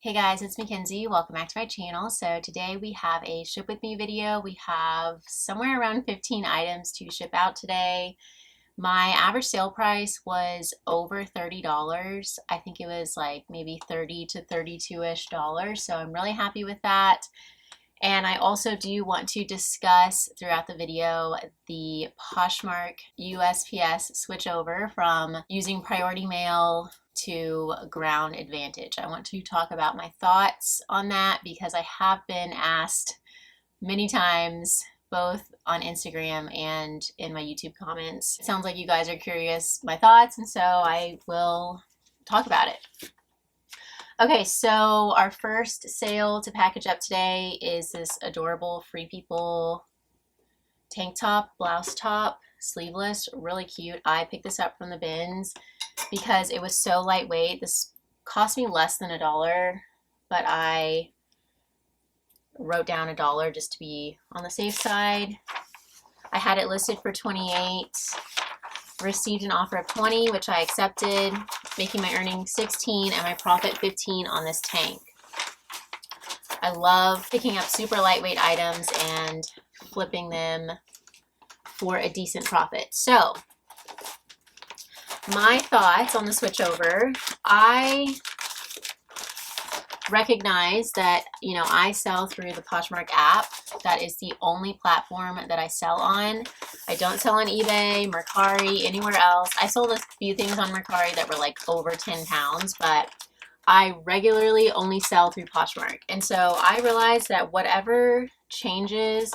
Hey guys, it's Mackenzie. Welcome back to my channel. So today we have a ship with me video. We have somewhere around 15 items to ship out today. My average sale price was over $30. I think it was like maybe 30 to 32-ish dollars. So I'm really happy with that. And I also do want to discuss throughout the video the Poshmark USPS switchover from using priority mail to ground advantage. I want to talk about my thoughts on that because I have been asked many times, both on Instagram and in my YouTube comments. It sounds like you guys are curious my thoughts, and so I will talk about it. Okay, so our first sale to package up today is this adorable Free People tank top, blouse top, sleeveless, really cute. I picked this up from the bins because it was so lightweight. This cost me less than $1, but I wrote down $1 just to be on the safe side. I had it listed for $28, received an offer of $20, which I accepted, making my earnings $16 and my profit $15 on this tank. I love picking up super lightweight items and flipping them for a decent profit. So my thoughts on the switchover, I recognize that, I sell through the Poshmark app. That is the only platform that I sell on. I don't sell on eBay, Mercari, anywhere else. I sold a few things on Mercari that were like over 10 pounds, but I regularly only sell through Poshmark. And so I realized that whatever changes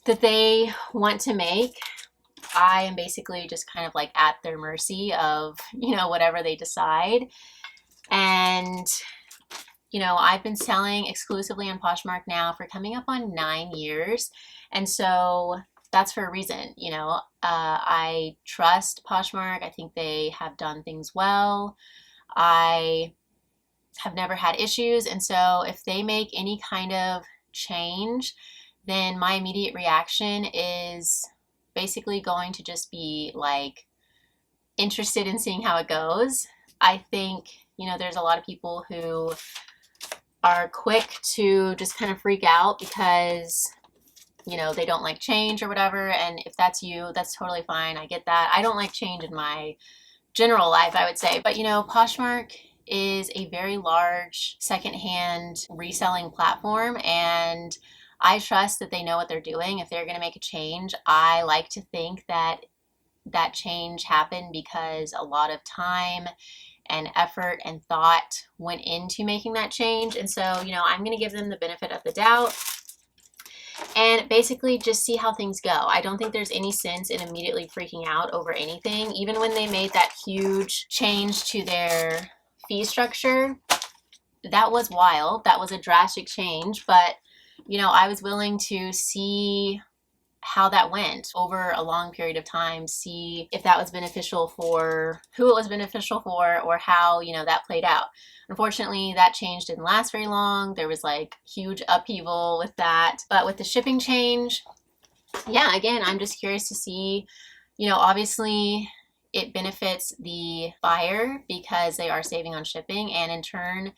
that they want to make, I am basically just kind of like at their mercy of, whatever they decide. And, I've been selling exclusively on Poshmark now for coming up on 9 years. And so that's for a reason. I trust Poshmark. I think they have done things well. I have never had issues. And so if they make any kind of change, then my immediate reaction is basically going to just be like interested in seeing how it goes. I think, there's a lot of people who are quick to just kind of freak out because, they don't like change or whatever. And if that's you, that's totally fine. I get that. I don't like change in my general life, I would say. But, Poshmark is a very large secondhand reselling platform, and I trust that they know what they're doing. If they're going to make a change, I like to think that that change happened because a lot of time and effort and thought went into making that change. And so, I'm going to give them the benefit of the doubt and basically just see how things go. I don't think there's any sense in immediately freaking out over anything. Even when they made that huge change to their fee structure, that was wild. That was a drastic change, but I was willing to see how that went over a long period of time, see if that was beneficial for who it was beneficial for, or how, that played out. Unfortunately, that change didn't last very long. There was like huge upheaval with that. But with the shipping change, yeah, again, I'm just curious to see, obviously it benefits the buyer because they are saving on shipping, and in turn,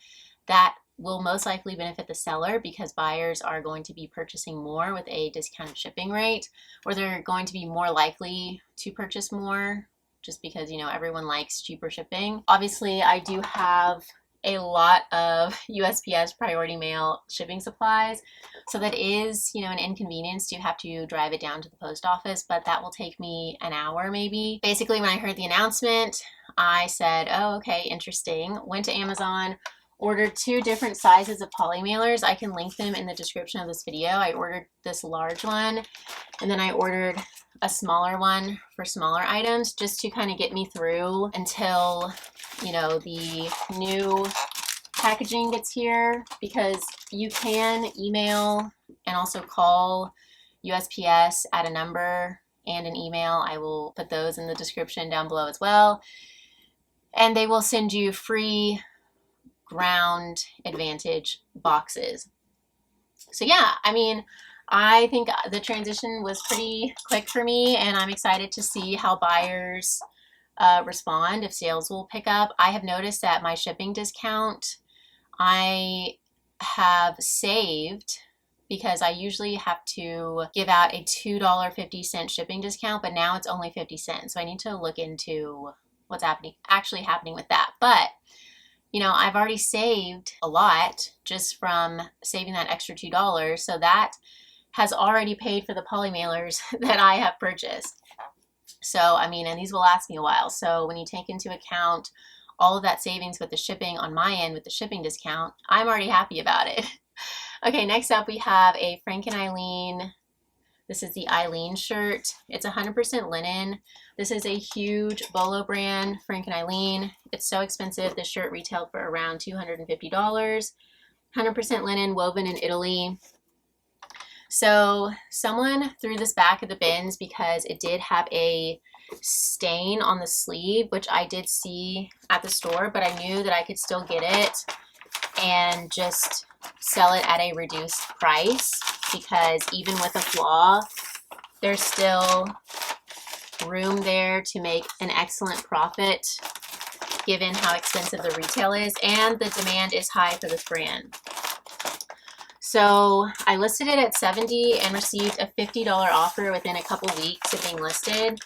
that will most likely benefit the seller because buyers are going to be purchasing more with a discounted shipping rate, or they're going to be more likely to purchase more just because, everyone likes cheaper shipping. Obviously, I do have a lot of USPS priority mail shipping supplies, so that is, an inconvenience to have to drive it down to the post office, but that will take me an hour maybe. Basically, when I heard the announcement, I said, oh, okay, interesting. Went to Amazon, ordered 2 different sizes of polymailers. I can link them in the description of this video. I ordered this large one, and then I ordered a smaller one for smaller items just to kind of get me through until, the new packaging gets here, because you can email and also call USPS at a number and an email. I will put those in the description down below as well. And they will send you free ground advantage boxes. So yeah, I think the transition was pretty quick for me, and I'm excited to see how buyers respond, if sales will pick up. I have noticed that my shipping discount I have saved, because I usually have to give out a $2.50 shipping discount, but now it's only 50 cents. So I need to look into what's actually happening with that. But you know, I've already saved a lot just from saving that extra $2. So that has already paid for the polymailers that I have purchased. So, I mean, and these will last me a while. So when you take into account all of that savings with the shipping on my end with the shipping discount, I'm already happy about it. Okay, next up we have a Frank and Eileen. This is the Eileen shirt. It's 100% linen. This is a huge Bolo brand, Frank and Eileen. It's so expensive. This shirt retailed for around $250. 100% linen, woven in Italy. So someone threw this back at the bins because it did have a stain on the sleeve, which I did see at the store, but I knew that I could still get it and just sell it at a reduced price, because even with a flaw, there's still room there to make an excellent profit given how expensive the retail is, and the demand is high for this brand. So I listed it at $70 and received a $50 offer within a couple weeks of being listed.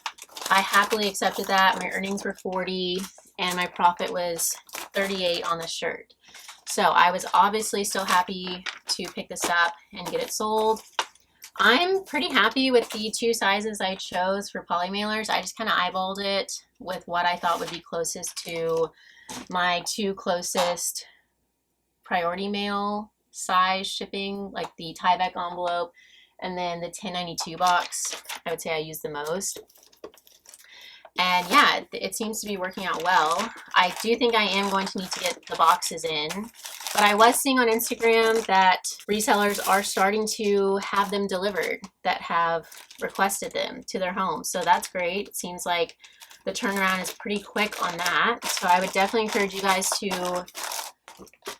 I happily accepted that. My earnings were $40 and my profit was $38 on the shirt. So I was obviously so happy to pick this up and get it sold. I'm pretty happy with the two sizes I chose for polymailers. I just kind of eyeballed it with what I thought would be closest to my two closest priority mail size shipping, like the Tyvek envelope and then the 1092 box. I would say I use the most. And yeah, it seems to be working out well. I do think I am going to need to get the boxes in, but I was seeing on Instagram that resellers are starting to have them delivered that have requested them to their home. So that's great. It seems like the turnaround is pretty quick on that. So I would definitely encourage you guys to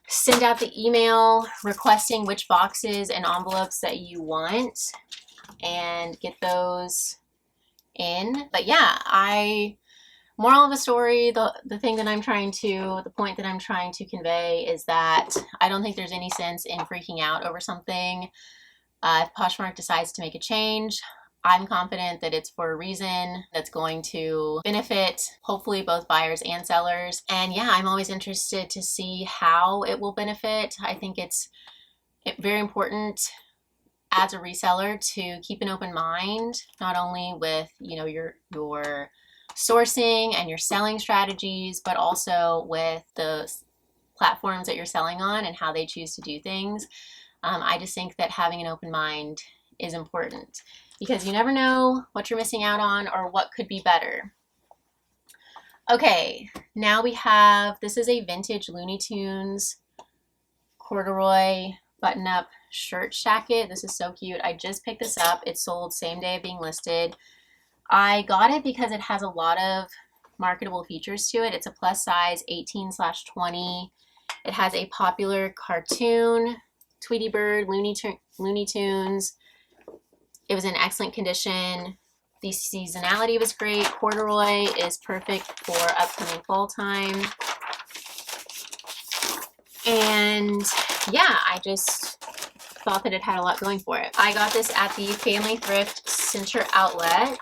send out the email requesting which boxes and envelopes that you want and get those in. But yeah, moral of the story, the thing that I'm trying to, the point that I'm trying to convey is that I don't think there's any sense in freaking out over something. If Poshmark decides to make a change, I'm confident that it's for a reason that's going to benefit hopefully both buyers and sellers. And yeah, I'm always interested to see how it will benefit. I think it's very important as a reseller to keep an open mind, not only with, you know, your sourcing and your selling strategies, but also with the platforms that you're selling on and how they choose to do things. I just think that having an open mind is important, because you never know what you're missing out on or what could be better. Okay, now we have, this is a vintage Looney Tunes corduroy button-up shirt jacket. This is so cute. I just picked this up. It sold same day of being listed. I got it because it has a lot of marketable features to it. It's a plus size 18/20. It has a popular cartoon, Tweety Bird, Looney Tunes. It was in excellent condition. The seasonality was great. Corduroy is perfect for upcoming fall time. And yeah, I just thought that it had a lot going for it. I got this at the Family Thrift Center outlet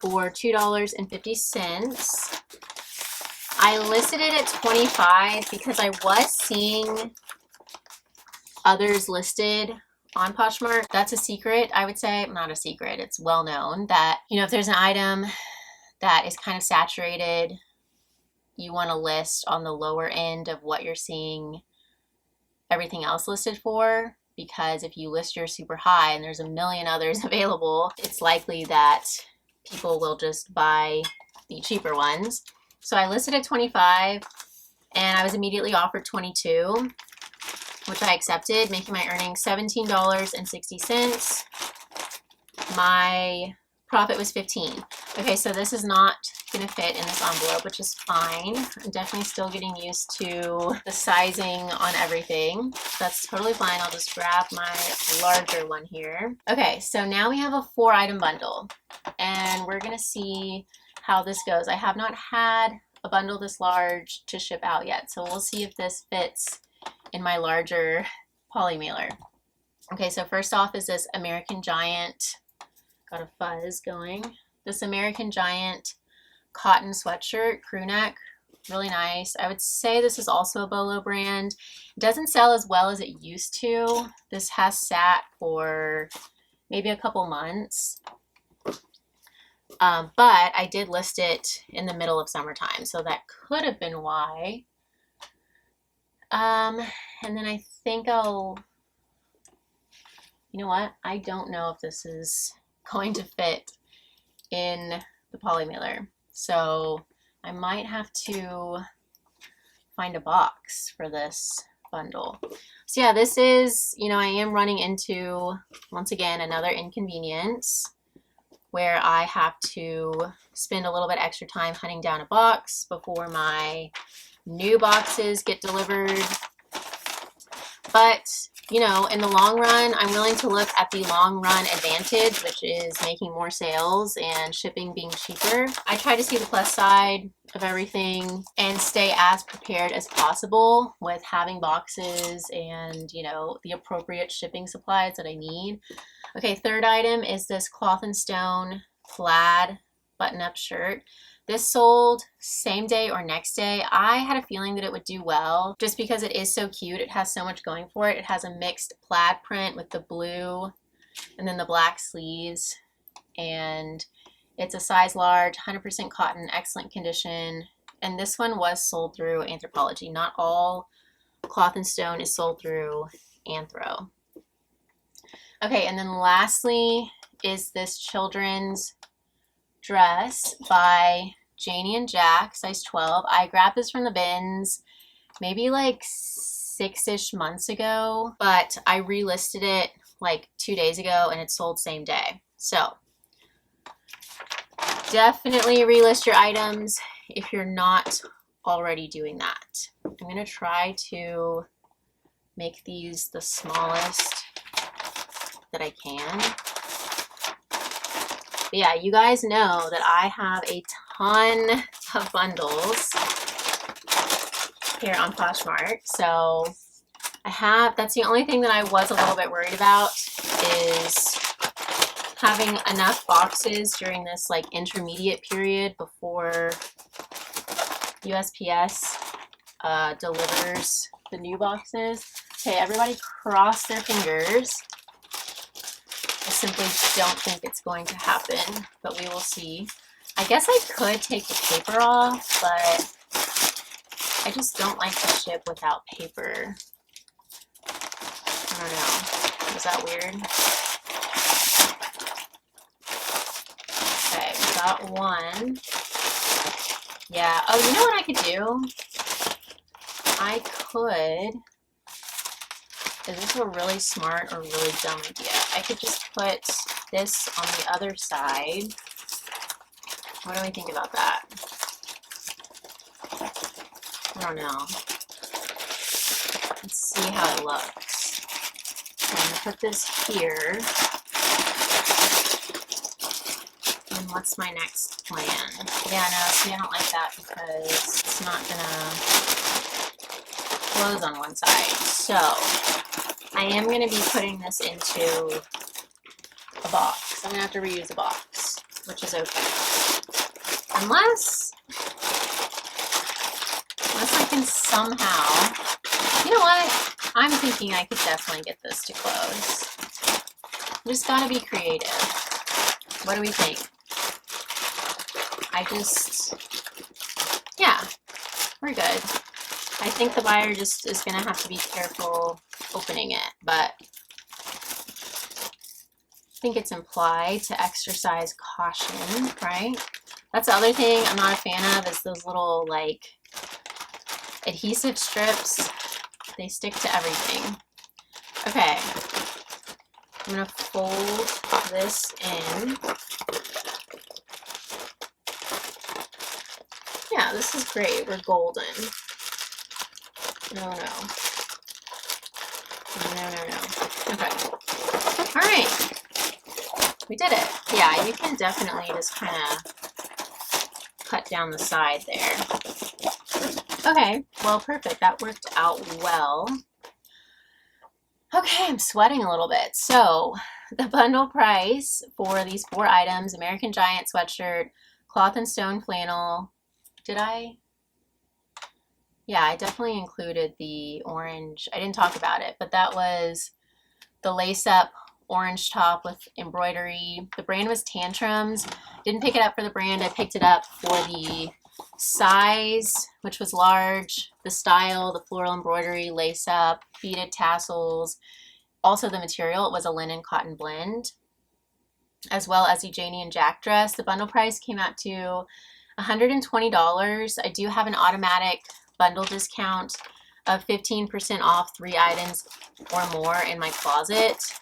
for $2.50. I listed it at $25 because I was seeing others listed on Poshmark. That's a secret, I would say. Not a secret, it's well known that, you know, if there's an item that is kind of saturated, you want to list on the lower end of what you're seeing everything else listed for, because if you list yours super high and there's a million others available, it's likely that people will just buy the cheaper ones. So I listed at $25 and I was immediately offered $22, which I accepted, making my earnings $17.60. My profit was $15. Okay, so this is not going to fit in this envelope, which is fine. I'm definitely still getting used to the sizing on everything. That's totally fine. I'll just grab my larger one here. Okay, so now we have a 4-item bundle, and we're going to see how this goes. I have not had a bundle this large to ship out yet, so we'll see if this fits in my larger poly mailer. Okay, so first off is this American Giant, got a fuzz going, this American Giant cotton sweatshirt, crew neck, really nice. I would say this is also a Bolo brand. It doesn't sell as well as it used to. This has sat for maybe a couple months. But I did list it in the middle of summertime, so that could have been why. And then I think I'll, you know what? I don't know if this is going to fit in the poly mailer. So I might have to find a box for this bundle. So yeah, this is, you know, I am running into, once again, another inconvenience where I have to spend a little bit extra time hunting down a box before my new boxes get delivered. But, you know, in the long run, I'm willing to look at the long run advantage, which is making more sales and shipping being cheaper. I try to see the plus side of everything and stay as prepared as possible with having boxes and, you know, the appropriate shipping supplies that I need. Okay, third item is this Cloth and Stone plaid button-up shirt. This sold same day or next day. I had a feeling that it would do well just because it is so cute. It has so much going for it. It has a mixed plaid print with the blue and then the black sleeves. And it's a size large, 100% cotton, excellent condition. And this one was sold through Anthropologie. Not all Cloth and Stone is sold through Anthro. Okay, and then lastly is this children's dress by Janie and Jack, size 12. I grabbed this from the bins maybe like 6-ish months ago, but I relisted it like 2 days ago and it sold same day. So definitely relist your items if you're not already doing that. I'm gonna try to make these the smallest that I can. But yeah, you guys know that I have a ton of bundles here on Poshmark. So that's the only thing that I was a little bit worried about, is having enough boxes during this like intermediate period before USPS delivers the new boxes. Okay, everybody cross their fingers. I simply don't think it's going to happen, but we will see. I guess I could take the paper off, but I just don't like to ship without paper. I don't know. Is that weird? Okay, we got one. Yeah. Oh, you know what I could do? I could... Is this a really smart or really dumb idea? I could just put this on the other side. What do we think about that? I don't know. Let's see how it looks. I'm going to put this here. And what's my next plan? Yeah, no, see, I don't like that because it's not going to close on one side. So I am going to be putting this into a box. I'm going to have to reuse a box, which is okay. Unless I can somehow, you know what? I'm thinking I could definitely get this to close. Just got to be creative. What do we think? Yeah, we're good. I think the buyer just is going to have to be careful opening it, but I think it's implied to exercise caution, right? That's the other thing I'm not a fan of, is those little like adhesive strips. They stick to everything. Okay, I'm gonna fold this in. Yeah, this is great. We're golden. No. Okay. All right. We did it. Yeah, you can definitely just kind of cut down the side there. Okay, well, perfect. That worked out well. Okay, I'm sweating a little bit. So the bundle price for these 4 items, American Giant sweatshirt, cloth and stone flannel. Did I? Yeah, I definitely included the orange. I didn't talk about it, but that was the lace-up orange top with embroidery. The brand was Tantrums. Didn't pick it up for the brand. I picked it up for the size, which was large, the style, the floral embroidery, lace-up, beaded tassels. Also the material, it was a linen cotton blend, as well as the Janie and Jack dress. The bundle price came out to $120. I do have an automatic bundle discount of 15% off 3 items or more in my closet.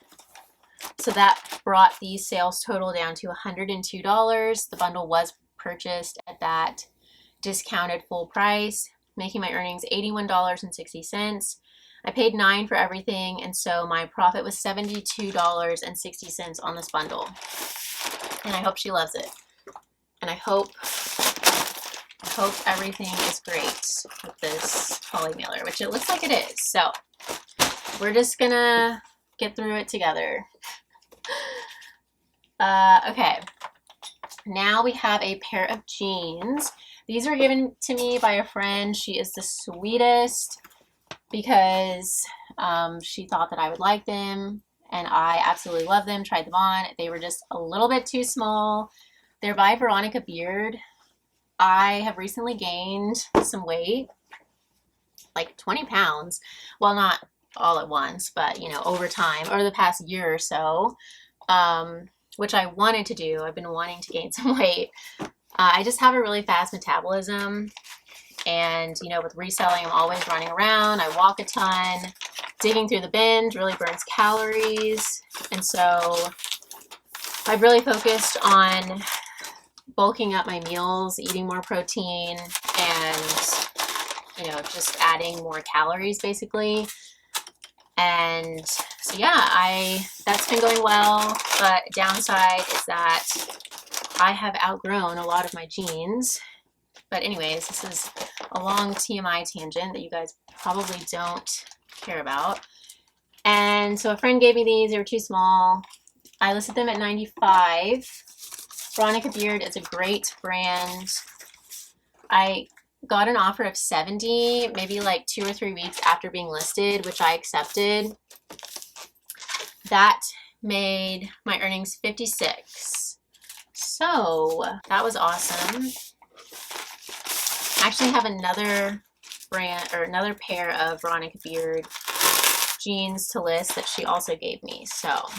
So that brought the sales total down to $102. The bundle was purchased at that discounted full price, making my earnings $81.60. I paid $9 for everything, and so my profit was $72.60 on this bundle. And I hope she loves it. And I hope everything is great with this poly mailer, which it looks like it is. So we're just gonna get through it together. Okay, now we have a pair of jeans. These were given to me by a friend. She is the sweetest because she thought that I would like them, and I absolutely love them. Tried them on. They were just a little bit too small. They're by Veronica Beard. I have recently gained some weight, like 20 pounds. Well, not all at once, but you know, over time, over the past year or so, which I wanted to do. I've been wanting to gain some weight. I just have a really fast metabolism, and you know, with reselling, I'm always running around. I walk a ton. Digging through the bins really burns calories, and so I've really focused on bulking up my meals, eating more protein, and you know, just adding more calories basically. And so yeah, that's been going well, but downside is that I have outgrown a lot of my jeans. But anyways, this is a long TMI tangent that you guys probably don't care about. And so a friend gave me these. They were too small. I listed them at $95. Veronica Beard is a great brand. I got an offer of $70, maybe like 2 or 3 weeks after being listed, which I accepted. That made my earnings $56. So that was awesome. I actually have another brand or another pair of Veronica Beard jeans to list that she also gave me. So,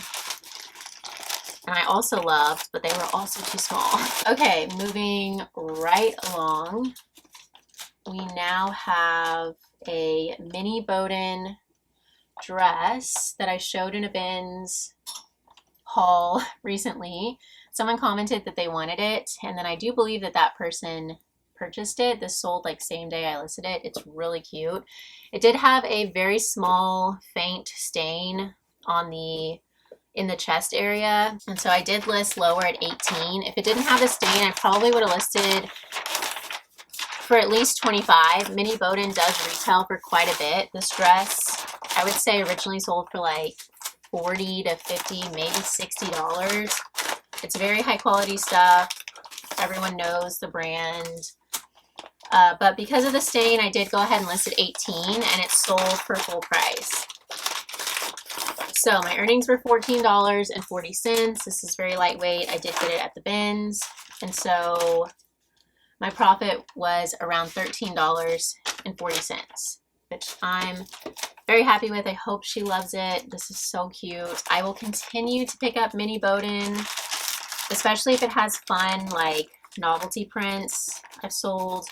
and I also loved, but they were also too small. Okay, moving right along. We now have a mini Boden dress that I showed in a bins haul recently. Someone commented that they wanted it, and then I do believe that that person purchased it. This sold like same day I listed it. It's really cute. It did have a very small faint stain on in the chest area, and so I did list lower at 18. If it didn't have the stain, I probably would have listed for at least 25. Mini Boden does retail for quite a bit. This dress, I would say, originally sold for like $40 to $50, maybe $60. It's very high quality stuff. Everyone knows the brand. But because of the stain, I did go ahead and list at 18, and it sold for full price. So my earnings were $14.40. This is very lightweight. I did get it at the bins, and so my profit was around $13.40, which I'm very happy with. I hope she loves it. This is so cute. I will continue to pick up mini Boden, especially if it has fun, like novelty prints. I've sold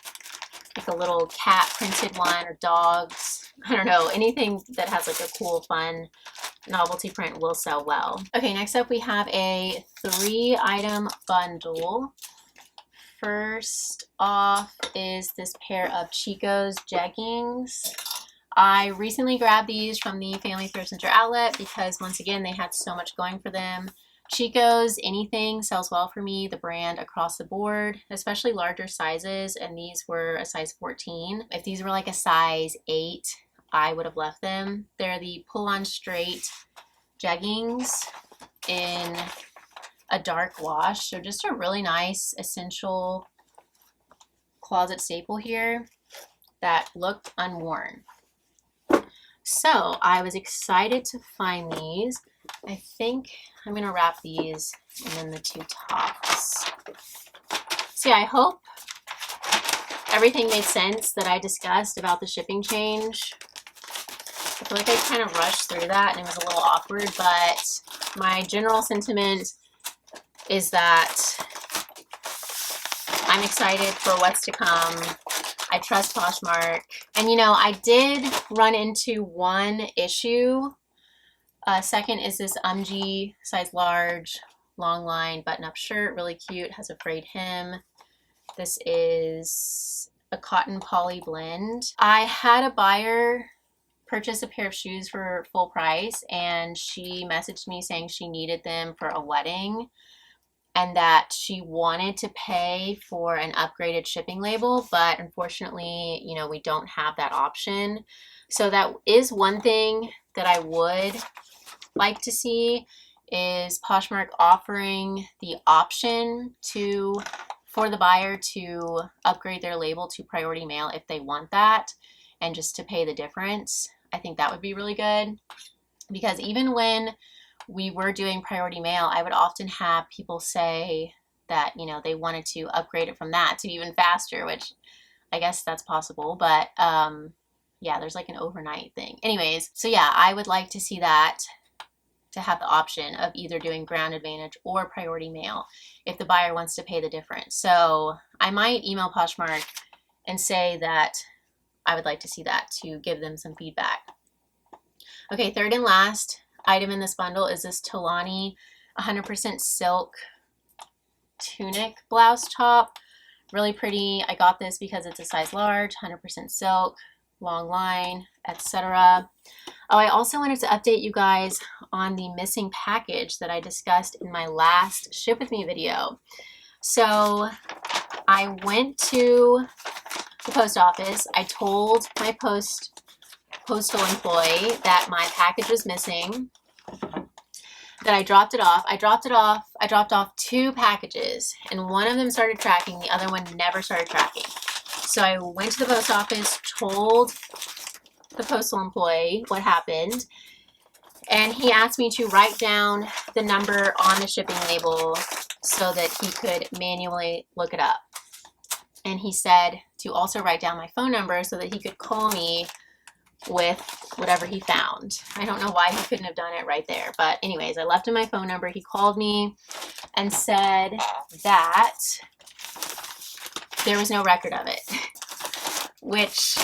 like a little cat printed one, or dogs. I don't know, anything that has like a cool, fun novelty print will sell well. Okay, next up we have a 3-item bundle. First off is this pair of Chico's jeggings. I recently grabbed these from the Family Thrift Center outlet because once again they had so much going for them. Chico's anything sells well for me, the brand across the board, especially larger sizes, and these were a size 14. If these were like a size 8, I would have left them. They're the pull-on straight jeggings in a dark wash. So just a really nice essential closet staple here that looked unworn. So I was excited to find these. I think I'm gonna wrap these and then the two tops. See, I hope everything made sense that I discussed about the shipping change. I feel like I kind of rushed through that and it was a little awkward, but my general sentiment is that I'm excited for what's to come. I trust Poshmark. And you know, I did run into one issue. Second is this UMG size large, long line button-up shirt, really cute, has a frayed hem. This is a cotton poly blend. I had a buyer purchase a pair of shoes for full price, and she messaged me saying she needed them for a wedding and that she wanted to pay for an upgraded shipping label, but unfortunately, you know, we don't have that option. So that is one thing that I would like to see, is Poshmark offering the option for the buyer to upgrade their label to priority mail if they want that, and just to pay the difference. I think that would be really good, because even when we were doing priority mail, I would often have people say that, you know, they wanted to upgrade it from that to even faster, which I guess that's possible, but yeah, there's like an overnight thing. Anyways, so yeah, I would like to see that, to have the option of either doing ground advantage or priority mail if the buyer wants to pay the difference. So I might email Poshmark and say that I would like to see that, to give them some feedback. Okay, third and last item in this bundle is this Talani 100% silk tunic blouse top. Really pretty. I got this because it's a size large, 100% silk, long line, etc. Oh, I also wanted to update you guys on the missing package that I discussed in my last Ship With Me video. So I went to the post office. I told my postal employee that my package was missing, that I dropped it off. I dropped off 2 packages, and one of them started tracking, the other one never started tracking. So I went to the post office, told the postal employee what happened, and he asked me to write down the number on the shipping label so that he could manually look it up. And he said to also write down my phone number so that he could call me with whatever he found. I don't know why he couldn't have done it right there, but anyways, I left him my phone number. He called me and said that there was no record of it, which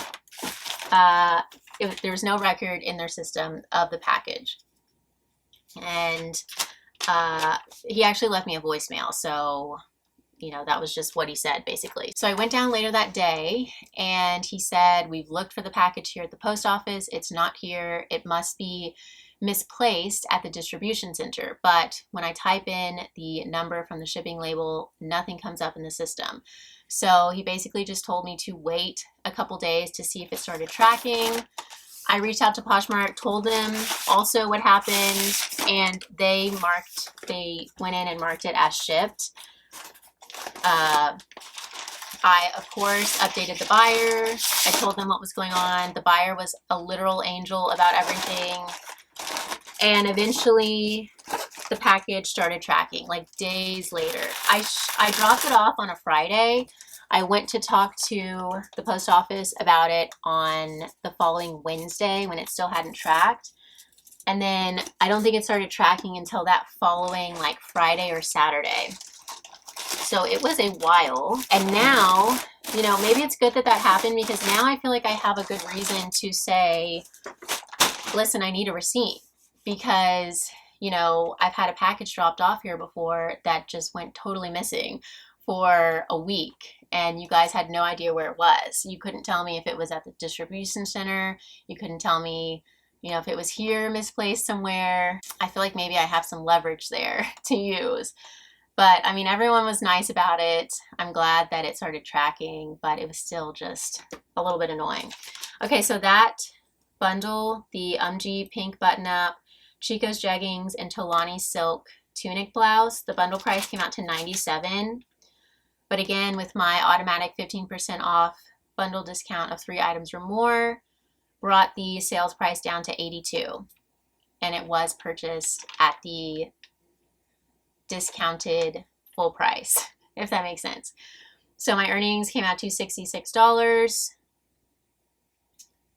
there was no record in their system of the package. And he actually left me a voicemail, so you know, that was just what he said, basically. So I went down later that day, and he said, we've looked for the package here at the post office. It's not here. It must be misplaced at the distribution center. But when I type in the number from the shipping label, nothing comes up in the system. So he basically just told me to wait a couple days to see if it started tracking. I reached out to Poshmark, told them also what happened, and they went in and marked it as shipped. I, of course, updated the buyer. I told them what was going on. The buyer was a literal angel about everything. And eventually, the package started tracking, like days later. I dropped it off on a Friday. I went to talk to the post office about it on the following Wednesday when it still hadn't tracked. And then I don't think it started tracking until that following, like, Friday or Saturday. So it was a while, and now, you know, maybe it's good that that happened, because now I feel like I have a good reason to say, listen, I need a receipt, because, you know, I've had a package dropped off here before that just went totally missing for a week, and you guys had no idea where it was. You couldn't tell me if it was at the distribution center. You couldn't tell me, you know, if it was here misplaced somewhere. I feel like maybe I have some leverage there to use. But, I mean, everyone was nice about it. I'm glad that it started tracking, but it was still just a little bit annoying. Okay, so that bundle the UMG pink button-up, Chico's jeggings, and Talani silk tunic blouse. The bundle price came out to $97. But again, with my automatic 15% off bundle discount of 3 items or more, brought the sales price down to $82. And it was purchased at the discounted full price, if that makes sense. So my earnings came out to $66.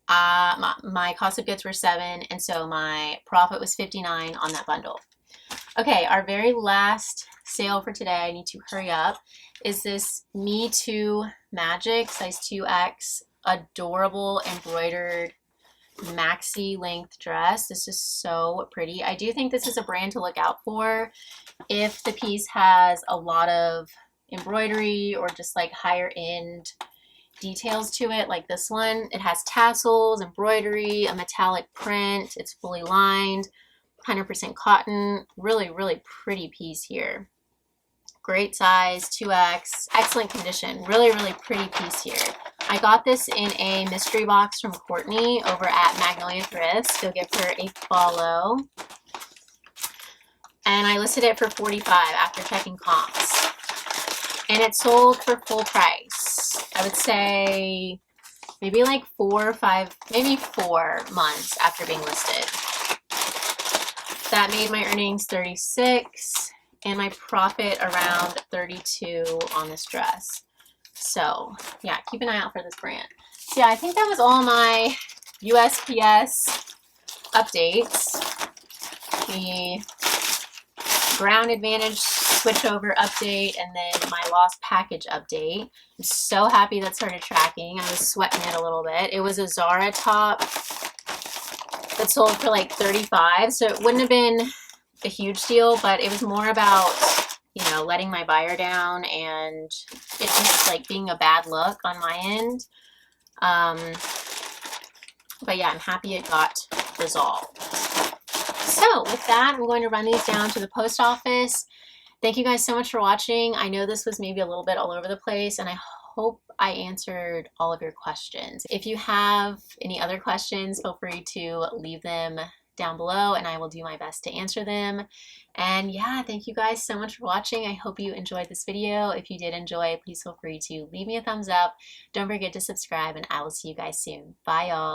My cost of goods were $7, and so my profit was $59 on that bundle. Okay, our very last sale for today, I need to hurry up, is this Me Too Magic size 2X adorable embroidered maxi length dress. This is so pretty. I do think this is a brand to look out for if the piece has a lot of embroidery or just like higher end details to it, like this one. It has tassels, embroidery, a metallic print. It's fully lined, 100% cotton. Really, really pretty piece here. Great size, 2X, excellent condition. Really, really pretty piece here. I got this in a mystery box from Courtney over at Magnolia Thrifts. Go give her a follow. And I listed it for $45 after checking comps. And it sold for full price. I would say maybe like 4 or 5, maybe 4 months after being listed. That made my earnings $36 and my profit around $32 on this dress. So yeah, keep an eye out for this brand. So yeah, I think that was all my USPS updates. The Ground Advantage switchover update, and then my lost package update. I'm so happy that started tracking. I was sweating it a little bit. It was a Zara top that sold for like $35, so it wouldn't have been a huge deal, but it was more about, you know, letting my buyer down and it just like being a bad look on my end. But yeah, I'm happy it got resolved. So with that, I'm going to run these down to the post office. Thank you guys so much for watching. I know this was maybe a little bit all over the place, and I hope I answered all of your questions. If you have any other questions, feel free to leave them down below and I will do my best to answer them. And yeah, thank you guys so much for watching. I hope you enjoyed this video. If you did enjoy, please feel free to leave me a thumbs up. Don't forget to subscribe, and I will see you guys soon. Bye, y'all.